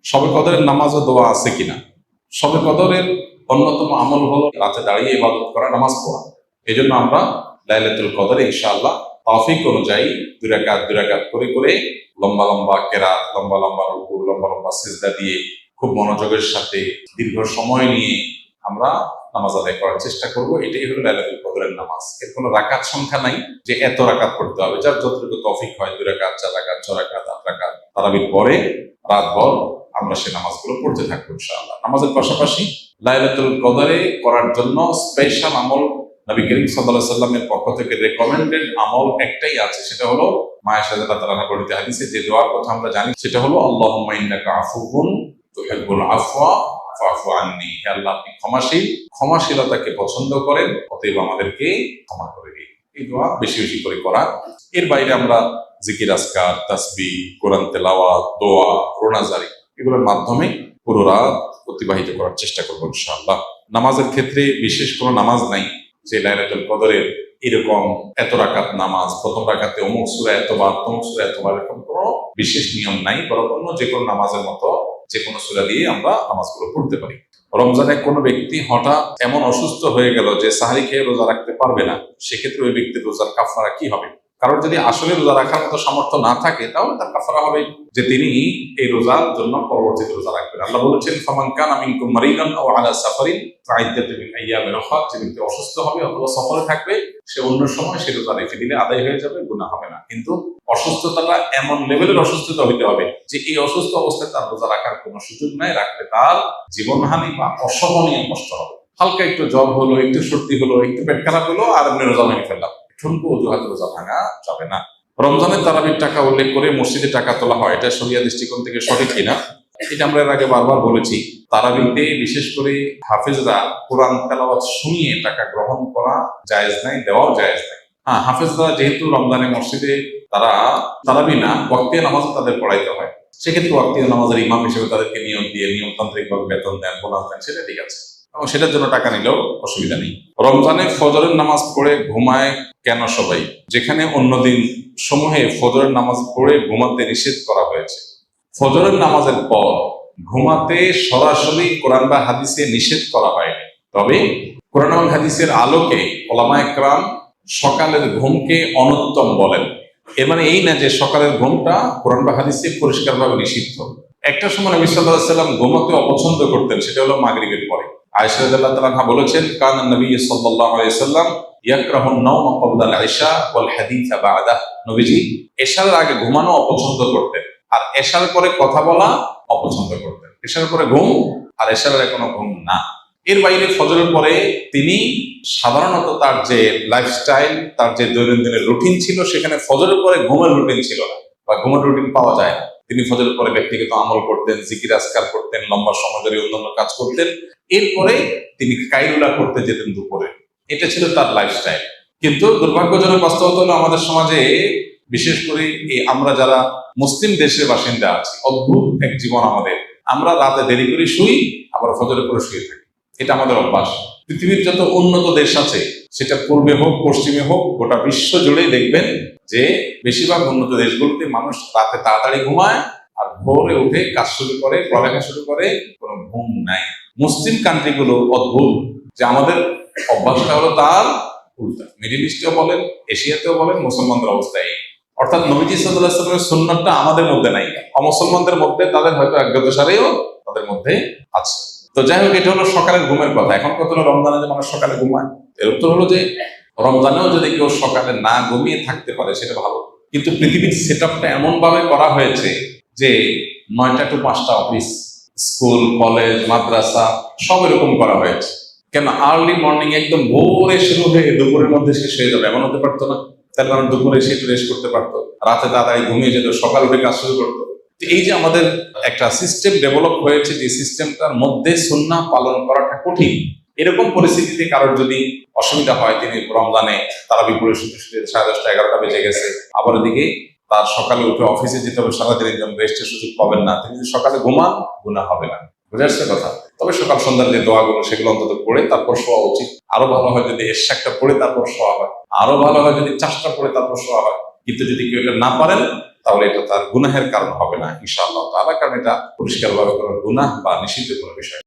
শবে কদরের নামাজ ও দোয়া আছে কিনা? শবে কদরের অন্যতম আমল হলো রাতে দাঁড়িয়ে ইবাদত করা, নামাজ পড়া। এই জন্য আমরা লাইলাতুল কদরে ইনশাআল্লাহ তৌফিক অনুযায়ী দুই রাকাত করে করে লম্বা লম্বা কেরাত, লম্বা লম্বা রুকু, লম্বা লম্বা সিজদা দিয়ে খুব মনোযোগের সাথে দীর্ঘ সময় নিয়ে আমরা নামাজ আদায় করার চেষ্টা করব। এটাই হলো লাইলাতুল কদরের নামাজ। এর কোনো রাকাত সংখ্যা নাই যে এত রাকাত পড়তে হবে, যার যতটুকু তৌফিক হয়, 2 রাকাত, 4 রাকাত, 6 রাকাত, 8 রাকাত তারাবির পরে রাতভর আমরা সেই নামাজগুলো পড়তে থাকবো ইনশাআল্লাহ। নামাজের পাশাপাশি লাইলাতুল কদরে করার জন্য স্পেশাল আমল নবী করিম সাল্লাল্লাহু আলাইহি সাল্লামের পক্ষ থেকে রেকমেন্ডেড আমল একটাই আছে, সেটা হলো মায়েশা রাদিয়াল্লাহু তাআলা বর্ণিত হাদিসে যে দোয়ার কথা আমরা জানি, সেটা হলো আল্লাহুম্মা ইন্নাকা আফুউন তুহিব্বুল আফওয়া ফাফু আন্নি। হে আল্লাহ, আপনি ক্ষমাশীল, ক্ষমাশীলতাকে পছন্দ করেন, অতএব আমাদেরকে ক্ষমা করে দিন। এই দোয়া বেশি বেশি করে করা। এর বাইরে আমরা জিকির, আজকার, তাসবিহ, কোরআন তেলাওয়াত, দোয়া, রোনাজারি এগুলোর মাধ্যমে পুরো রাত অতিবাহিত করার চেষ্টা করবো ইনশাআল্লাহ। নামাজের ক্ষেত্রে বিশেষ কোনো নামাজ নাই যে লাইলাতুল কদরের এরকম এত রাকাত নামাজ, প্রথম রাকাতে অমুক সূরা এতবার, তমুক সূরা এতবার, এরকম কোনো বিশেষ নিয়ম নাই। বরং অন্য যে কোনো নামাজের মতো যে কোনো সূরা দিয়ে আমরা নামাজগুলো পড়তে পারি। রমজানে কোনো ব্যক্তি হঠাৎ এমন অসুস্থ হয়ে গেল যে সাহারি খেয়ে রোজা রাখতে পারবে না, সেক্ষেত্রে ওই ব্যক্তির রোজার কাফারা কি হবে? কারণ যদি আসলে রোজা রাখার মতো সামর্থ্য না থাকে, তাহলে তার কাফারা হবে যে তিনি এই রোজার জন্য পরবর্তীতে রোজা রাখবেন। আল্লাহ বলেছেন, ফামান কানা মিনকুম মারিদান আও আলা সাফারিন ফাইদ্দাতুম মিন আইয়ামিন উখরা। যে ব্যক্তি অসুস্থ হবে অথবা সফরে থাকবে, সে অন্য সময় সে রোজা রেখে দিলে আদায় হয়ে যাবে, গুনাহ হবে না। কিন্তু অসুস্থতাটা এমন লেভেলের অসুস্থতা হইতে হবে যে এই অসুস্থ অবস্থায় তার রোজা রাখার কোনো সুযোগ নাই, রাখলে তার জীবনহানি বা অসহনীয় কষ্ট হবে। হালকা একটু জ্বর হলো, একটু সর্দি হলো, একটু পেট খারাপ হলো, আর এমনি রোজা ভেঙে ফেললাম, ঠুনকো অজুহাতে রোজা ভাঙা যাবে না। রমজানের তারাবির টাকা উল্লেখ করে মসজিদে টাকা তোলা হয়, এটা শরিয়া দৃষ্টিকোণ থেকে সঠিক কিনা? এটা আমরা এর আগে বারবার বলেছি। তারাবিতে বিশেষ করে হাফেজরা কোরআন তেলাওয়াত শুনিয়ে টাকা গ্রহণ করা জায়েজ নাই, দেওয়াও জায়েজ নাই। হ্যাঁ, হাফেজরা যেহেতু রমজানে মসজিদে তারা তারাবি না, ওয়াক্তিয়া নামাজ তাদের পড়াইতে হয়, সেক্ষেত্রে ওয়াক্তিয়া নামাজের ইমাম হিসেবে তাদেরকে নিয়োগ দিয়ে নিয়মতান্ত্রিক ভাবে বেতন দেন, বোনাস দেন, সেটা ঠিক আছে, এবং সেটার জন্য টাকা নিলেও অসুবিধা নেই। রমজানে ফজরের নামাজ পড়ে ঘুমায় কেন সবাই, যেখানে অন্যদিন সমূহে ফজরের নামাজ পড়ে ঘুমাতে নিষেধ করা হয়েছে? ফজরের নামাজের পর ঘুমাতে সরাসরি কোরআন বা হাদিসে নিষেধ করা হয়নি, তবে কোরআন এবং হাদিসের আলোকে ওলামায়ে কেরাম সকালের ঘুমকে অনুত্তম বলেন। এর মানে এই না যে সকালের ঘুমটা কোরআন বা হাদিসে পরিষ্কারভাবে নিষিদ্ধ। একটা সময় নবী সাল্লাল্লাহু আলাইহি ওয়াসাল্লাম ঘুমাতে অপছন্দ করতেন, সেটা হলো মাগরিবের পরে। আয়েশা রাদিয়াল্লাহু তাআলা আনহা বলেছেন, কানা নবী সাল্লাল্লাহু আলাইহি ওয়াসাল্লাম ইয়াকরাহু আন-নাওমা ক্বাবলা আল-ইশা ওয়াল হাদিসা বা'দাহ। নবীজি এশার আগে ঘুমানো অপছন্দ করতেন, আর এশার পরে কথা বলা অপছন্দ করতেন। এশার পরে ঘুম আর এশার আগে কোনো ঘুম না। এর বাইরে ফজরের পরে তিনি সাধারণত তার যে লাইফস্টাইল, তার যে দৈনন্দিনের রুটিন ছিল, সেখানে ফজরের পরে ঘুমের রুটিন ছিল না, বা ঘুমের রুটিন পাওয়া যায় না। তিনি ফজরের পরে ব্যক্তিগত আমল করতেন, জিকির আজকার করতেন, লম্বা সময় ধরে অন্যান্য কাজ করতেন। এরপরে তিনি কাইলুলা করতে যেতেন দুপুরে। এটা ছিল তার লাইফস্টাইল। কিন্তু দুর্ভাগ্যজনক বাস্তবতা হলো আমাদের সমাজে, বিশেষ করে আমরা যারা মুসলিম দেশের বাসিন্দা আছি, অদ্ভুত এক জীবন আমাদের। আমরা রাতে দেরি করে শুই, আবার ফজরের পরে শুয়ে থাকি। এটা আমাদের অভ্যাস। পৃথিবীর যত উন্নত দেশ আছে, সেটা পূর্বে হোক পশ্চিমে হোক, গোটা বিশ্ব জুড়েই দেখবেন যে বেশিরভাগ উন্নত দেশগুলোতে মানুষ রাতে তাড়াতাড়ি ঘুমায় আর ভোরে উঠে কাজ শুরু করে, পড়ালেখা শুরু করে, কোনো ঘুম নাই। মুসলিম কান্ট্রিগুলো অদ্ভুত যে আমাদের অভ্যাসটা হলো তার উল্টা। মিডিল ইস্টেও বলেন, এশিয়াতেও বলেন, মুসলমানদের অবস্থায়। অর্থাৎ নবীজি সাল্লাল্লাহু আলাইহি ওয়াসাল্লামের সুন্নাতটা আমাদের মধ্যে নাই, অমুসলমানদের মধ্যে, তাদের হয়তো অজ্ঞাতসারেও তাদের মধ্যে আছে। তো যাই হোক, এটা হলো সকালের ঘুমের কথা। এখন কত হলো রমজানে যে মানুষ সকালে ঘুমায়, এর উত্তর হলো যে রমজানেও যদি কেউ সকালে না ঘুমিয়ে থাকতে পারে সেটা ভালো। কিন্তু পৃথিবীর সেট আপটা এমন ভাবে করা হয়েছে যে 9টা to 5টা অফিস, স্কুল, কলেজ, মাদ্রাসা সব এরকম করা হয়েছে। কেন আর্লি মর্নিং একদম ভোরে শুরু হয়ে দুপুরের মধ্যে শেষ হয়ে যাবে, এমন হতে পারতো না? তার কারণ দুপুরে এসে একটু রেস্ট করতে পারতো, রাতে তাড়াতাড়ি ঘুমিয়ে যেত, সকাল উঠে কাজ শুরু করতো। এই যে আমাদের একটা সিস্টেম ডেভেলপ হয়েছে, যে সিস্টেমটার মধ্যে সুন্নাহ পালন করাটা কঠিন, এরকম পরিস্থিতিতে কারোর যদি অসুবিধা হয়, তিনি রমজানে তারাবি পড়ে শুধু 10:30 11টা বেজে গেছে, আবার ওদিকে তার সকালে উঠে অফিসে যেতে হবে, সারাদিনের জন্য রেস্টের সুযোগ পাবেন না, তিনি যদি সকালে ঘুমান, গুনাহ হবে না। বুঝে আসছে কথা? তবে সকাল সন্ধ্যার যে দোয়াগুলো, সেগুলো অন্তত পড়ে তারপর শোয়া উচিত। আরো ভালো হয় যদি এশাকটা পড়ে তারপর শোয়া হয়, আরো ভালো হয় যদি চাষটা পড়ে তারপর শোয়া হয়। কিন্তু যদি কেউ এটা না পারেন, তাহলে এটা তার গুনাহের কারণ হবে না ইনশাআল্লাহ তাআলা, কারণ এটা পরিষ্কারভাবে কোনো গুনাহ বা নিষিদ্ধ কোনো বিষয় না।